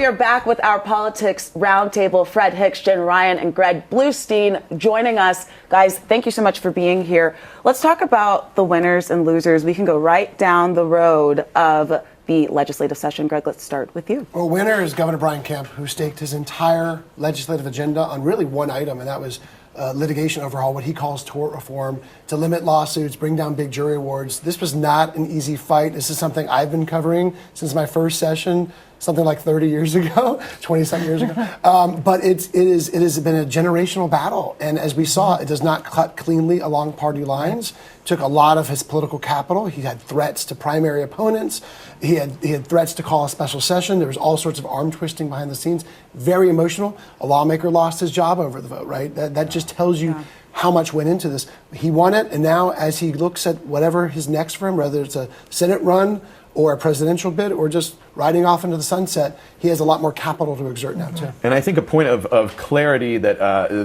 We are back with our politics roundtable. Fred Hicks, Jen Ryan, and Greg Bluestein joining us. Guys, thank you so much for being here. Let's talk about the winners and losers. We can go right down the road of the legislative session. Greg, let's start with you. Well, winner is Governor Brian Kemp, who staked his entire legislative agenda on really one item, and that was litigation overhaul, what he calls tort reform, to limit lawsuits, bring down big jury awards. This was not an easy fight. This is something I've been covering since my first session, something like 30 years ago, 20-something years ago. But it has been a generational battle. And as we saw, it does not cut cleanly along party lines. Took a lot of his political capital. He had threats to primary opponents. He had threats to call a special session. There was all sorts of arm twisting behind the scenes. Very emotional. A lawmaker lost his job over the vote, right? That just tells you how much went into this. He won it, and now as he looks at whatever is next for him, whether it's a Senate run or a presidential bid or just riding off into the sunset, he has a lot more capital to exert now, too. And I think a point of clarity that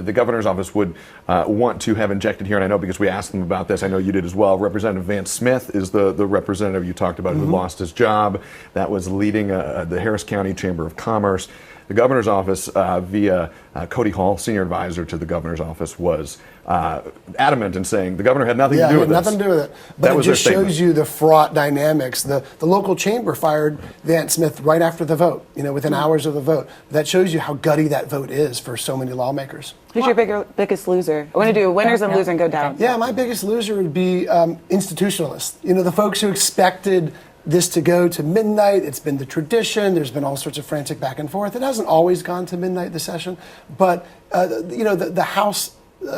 the governor's office would want to have injected here, and I know because we asked them about this, I know you did as well, Representative Vance Smith is the representative you talked about who lost his job. That was leading the Harris County Chamber of Commerce. The governor's office, via Cody Hall, senior advisor to the governor's office, was adamant in saying the governor had nothing to do with this. Nothing to do with it. But it just shows you the fraught dynamics. The local chamber fired Vance Smith right after the vote, within hours of the vote. That shows you how gutty that vote is for so many lawmakers. Who's your biggest loser? I want to do winners and losers and go down. Yeah, my biggest loser would be institutionalists. The folks who expected this to go to midnight. It's been the tradition. There's been all sorts of frantic back and forth. It hasn't always gone to midnight this session, but the House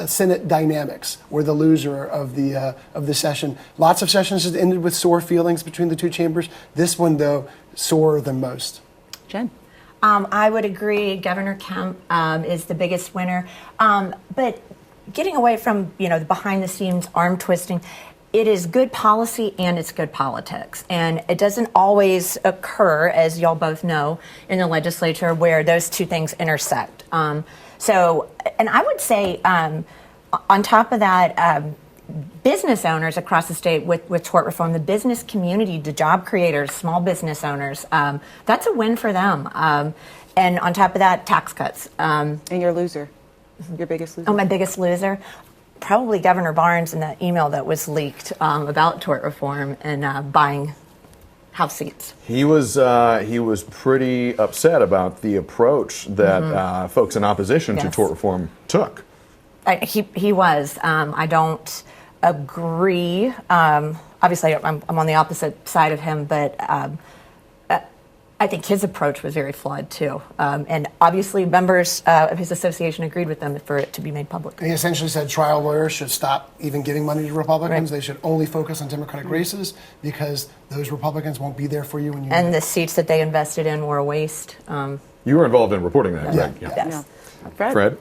Senate dynamics were the loser of the session. Lots of sessions has ended with sore feelings between the two chambers. This one, though, sorer than most. Jen? I would agree. Governor Kemp is the biggest winner, but getting away from the behind the scenes arm twisting. It is good policy and it's good politics. And it doesn't always occur, as y'all both know, in the legislature where those two things intersect. And I would say, on top of that, business owners across the state with tort reform, the business community, the job creators, small business owners, that's a win for them. And on top of that, tax cuts. And your loser? Your biggest loser? Oh, my biggest loser? Probably Governor Barnes in that email that was leaked about tort reform and buying House seats. He was pretty upset about the approach that folks in opposition to tort reform took. He was. I don't agree. Obviously, I'm on the opposite side of him, but I think his approach was very flawed, too. And obviously, members of his association agreed with them for it to be made public. He essentially said trial lawyers should stop even giving money to Republicans. Right. They should only focus on Democratic races because those Republicans won't be there for you when you need the seats that they invested in were a waste. You were involved in reporting that, yeah. right? Yes. Yeah. Fred?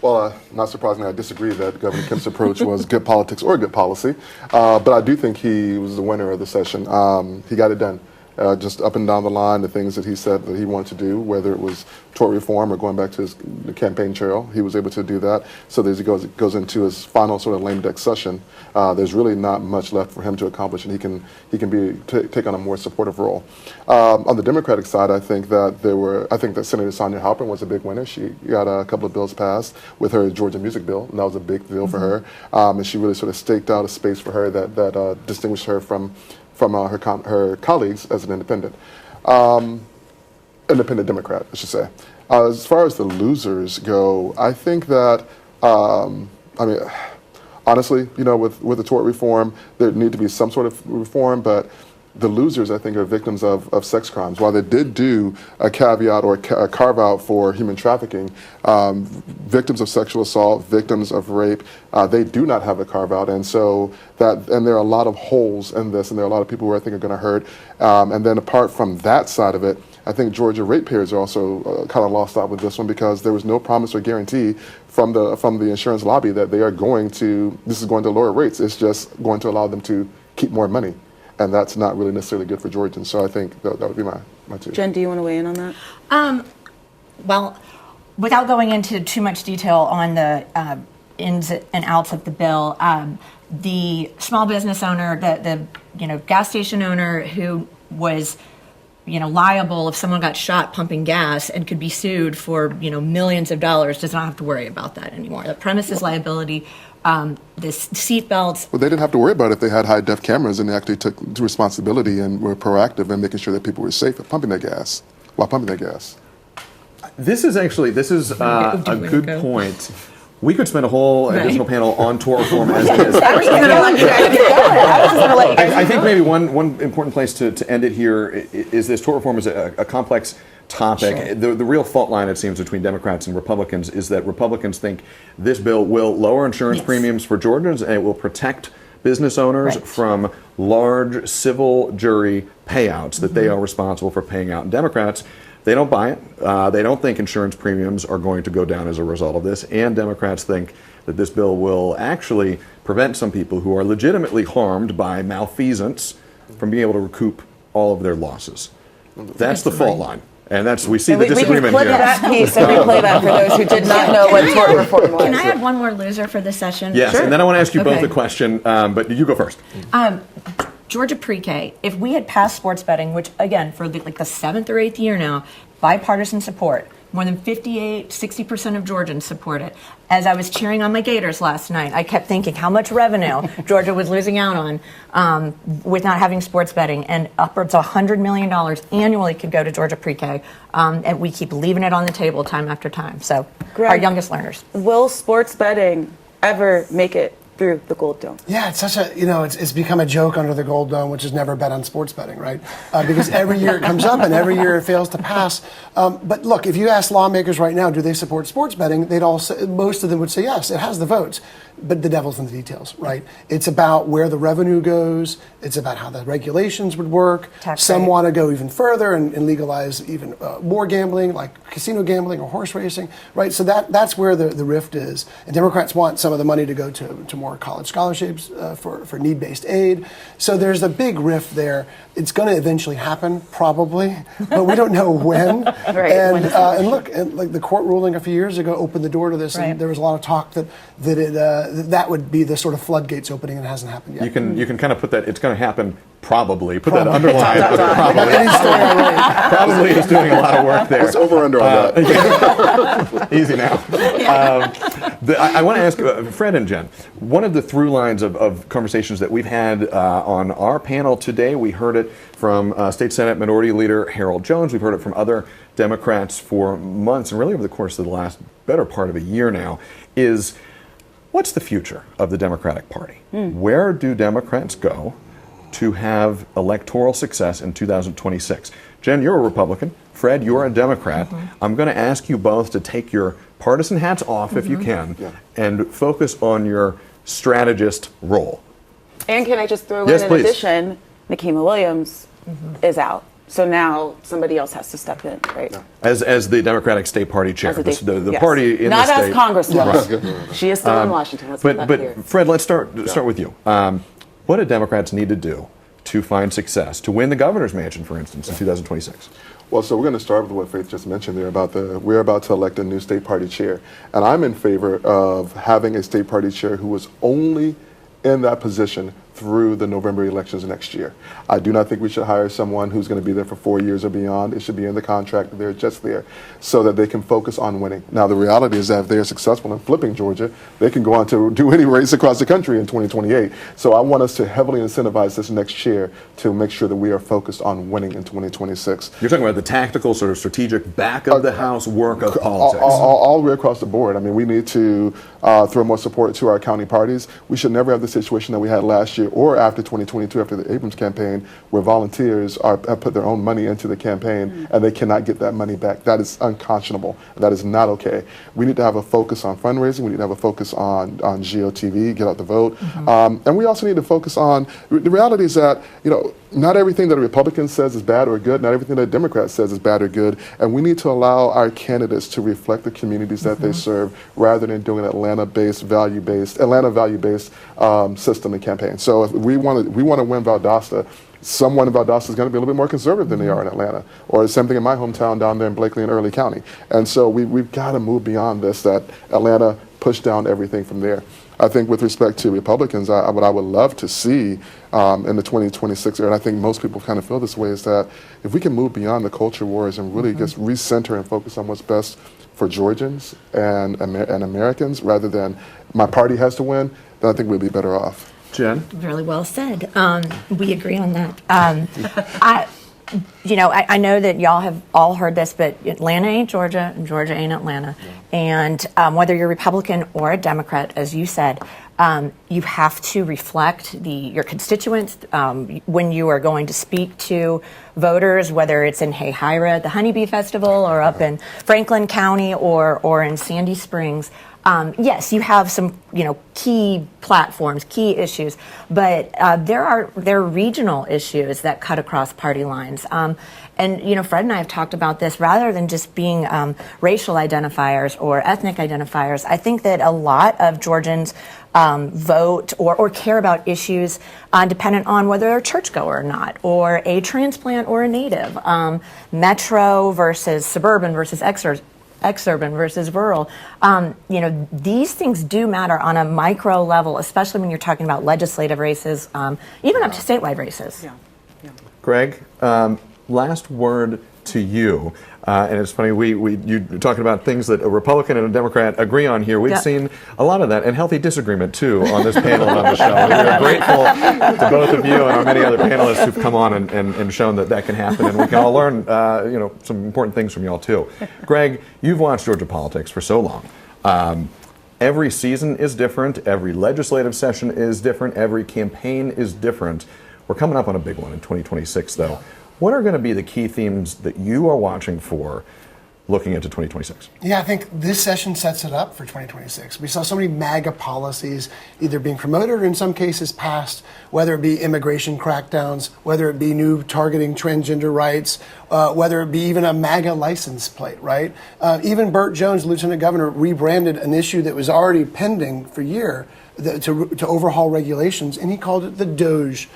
Well, not surprisingly, I disagree that Governor Kemp's approach was good politics or good policy. But I do think he was the winner of the session. He got it done. Just up and down the line, the things that he said that he wanted to do, whether it was tort reform or going back to the campaign trail, he was able to do that. So as he goes into his final sort of lame duck session, there's really not much left for him to accomplish, and he can take on a more supportive role. On the Democratic side, I think that Senator Sonia Halpern was a big winner. She got a couple of bills passed with her Georgia music bill, and that was a big deal for her. And she really sort of staked out a space for her that distinguished her from her colleagues as an independent Democrat, I should say. As far as the losers go, I think that, honestly, with the tort reform, there need to be some sort of reform, but the losers, I think, are victims of sex crimes. While they did do a caveat or a carve out for human trafficking, victims of sexual assault, victims of rape, they do not have a carve out, and there are a lot of holes in this, and there are a lot of people who I think are going to hurt. And then apart from that side of it, I think Georgia ratepayers are also kind of lost out with this one because there was no promise or guarantee from the insurance lobby that this is going to lower rates. It's just going to allow them to keep more money. And that's not really necessarily good for Georgians. So I think that would be my two. Jen, do you want to weigh in on that? Well, without going into too much detail on the ins and outs of the bill, the small business owner, the gas station owner who was liable if someone got shot pumping gas and could be sued for, millions of dollars, does not have to worry about that anymore. The premises liability, this seat belts. Well, they didn't have to worry about it if they had high-def cameras and they actually took responsibility and were proactive in making sure that people were safe at pumping their gas, while pumping their gas. This is a good point. We could spend a whole additional panel on tort reform as it is. I think maybe one important place to end it here is this tort reform is a complex topic. Sure. The real fault line, it seems, between Democrats and Republicans is that Republicans think this bill will lower insurance premiums for Georgians and it will protect business owners from large civil jury payouts that they are responsible for paying out. And Democrats, they don't buy it. They don't think insurance premiums are going to go down as a result of this. And Democrats think that this bill will actually prevent some people who are legitimately harmed by malfeasance from being able to recoup all of their losses. That's the fault line. And we see the disagreement here. We can clip that piece and replay that for those who did not know what tort reform was. Can I add one more loser for the session? Yes, sure. And then I want to ask you both a question, but you go first. Georgia pre-K, if we had passed sports betting, which again, for the 7th or 8th year now, bipartisan support, more than 60% of Georgians support it. As I was cheering on my Gators last night, I kept thinking how much revenue Georgia was losing out on with not having sports betting, and upwards of $100 million annually could go to Georgia pre-K, and we keep leaving it on the table time after time. So, Greg, our youngest learners. Will sports betting ever make it through the Gold Dome? Yeah, it's such a, it's become a joke under the Gold Dome, which is never bet on sports betting, right? Because every year it comes up and every year it fails to pass. But look, if you ask lawmakers right now, do they support sports betting? They'd all say, most of them would say yes, it has the votes. But the devil's in the details, right? It's about where the revenue goes. It's about how the regulations would work. Some want to go even further and legalize even more gambling, like casino gambling or horse racing, right? So that's where the rift is. And Democrats want some of the money to go to more college scholarships for need-based aid. So there's a big rift there. It's going to eventually happen, probably, but we don't know when. Right. And look, like the court ruling a few years ago opened the door to this, and there was a lot of talk that would be the sort of floodgates opening, and it hasn't happened yet. You can kind of put that, it's going to happen probably. Put that underline. Probably is doing a lot of work there. It's over under on that. Easy now. I want to ask Fred and Jen, one of the through lines of conversations that we've had on our panel today, we heard it from State Senate Minority Leader Harold Jones. We've heard it from other Democrats for months, and really over the course of the last better part of a year now, is what's the future of the Democratic Party? Where do Democrats go to have electoral success in 2026? Jen, you're a Republican. Fred, you're a Democrat. I'm going to ask you both to take your partisan hats off, if you can, and focus on your strategist role. And can I just throw in addition, Nikema Williams is out. So now somebody else has to step in, right? As the Democratic State Party chair, the party in not the state. Not as Congresswoman. Right. She is still in Washington. But Fred, let's start with you. What do Democrats need to do to find success, to win the governor's mansion, for instance, in 2026? Well, so we're going to start with what Faith just mentioned there about we're about to elect a new state party chair. And I'm in favor of having a state party chair who is only in that position through the November elections next year. I do not think we should hire someone who's going to be there for 4 years or beyond. It should be in the contract that they're just there so that they can focus on winning. Now, the reality is that if they're successful in flipping Georgia, they can go on to do any race across the country in 2028. So I want us to heavily incentivize this next chair to make sure that we are focused on winning in 2026. You're talking about the tactical, sort of strategic back of the house work of politics. All the way across the board. I mean, we need to throw more support to our county parties. We should never have the situation that we had last year or after 2022, after the Abrams campaign, where volunteers have put their own money into the campaign and they cannot get that money back. That is unconscionable. That is not okay. We need to have a focus on fundraising. We need to have a focus on GOTV, get out the vote. And we also need to focus on, the reality is that, not everything that a Republican says is bad or good, not everything that a Democrat says is bad or good, and we need to allow our candidates to reflect the communities that they serve rather than doing an Atlanta value-based system and campaign. So if we want to win Valdosta, someone in Valdosta is going to be a little bit more conservative than they are in Atlanta, or the same thing in my hometown down there in Blakely and Early County. And so we've got to move beyond this, that Atlanta pushed down everything from there. I think with respect to Republicans, what I would love to see in the 2026 era, and I think most people kind of feel this way, is that if we can move beyond the culture wars and really just recenter and focus on what's best for Georgians and Americans, rather than my party has to win, then I think we'd be better off. Jen? Really well said. We agree on that. I know that y'all have all heard this, but Atlanta ain't Georgia, and Georgia ain't Atlanta. And whether you're Republican or a Democrat, as you said, you have to reflect your constituents when you are going to speak to voters, whether it's in Hayhira at the Honeybee Festival or up in Franklin County or in Sandy Springs. Yes, you have some, key platforms, key issues, but there are regional issues that cut across party lines. And Fred and I have talked about this. Rather than just being racial identifiers or ethnic identifiers, I think that a lot of Georgians vote or care about issues dependent on whether they're a churchgoer or not, or a transplant or a native, metro versus suburban versus exurban versus rural. These things do matter on a micro level, especially when you're talking about legislative races, even up to statewide races. Yeah. Greg, last word to you. And it's funny, you're talking about things that a Republican and a Democrat agree on here. We've seen a lot of that, and healthy disagreement, too, on this panel and on the show. We are grateful to both of you and our many other panelists who've come on and shown that can happen, and we can all learn some important things from y'all, too. Greg, you've watched Georgia politics for so long. Every season is different. Every legislative session is different. Every campaign is different. We're coming up on a big one in 2026, though. What are going to be the key themes that you are watching for looking into 2026? Yeah, I think this session sets it up for 2026. We saw so many MAGA policies either being promoted or in some cases passed, whether it be immigration crackdowns, whether it be new targeting transgender rights, whether it be even a MAGA license plate, right? Even Burt Jones, Lieutenant Governor, rebranded an issue that was already pending for a year to overhaul regulations, and he called it the Doge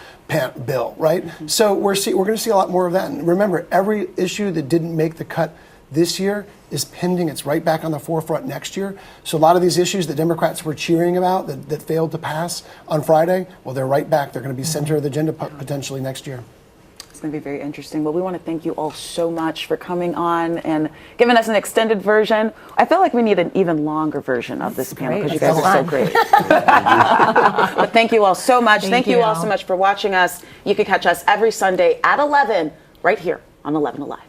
bill, right? So we're going to see a lot more of that. And remember, every issue that didn't make the cut this year is pending. It's right back on the forefront next year. So a lot of these issues that Democrats were cheering about that failed to pass on Friday, well, they're right back. They're going to be center of the agenda potentially next year. It's going to be very interesting. Well, we want to thank you all so much for coming on and giving us an extended version. I feel like we need an even longer version of this panel because you guys are so great. But thank you all so much. Thank you all so much for watching us. You can catch us every Sunday at 11 right here on 11 Alive.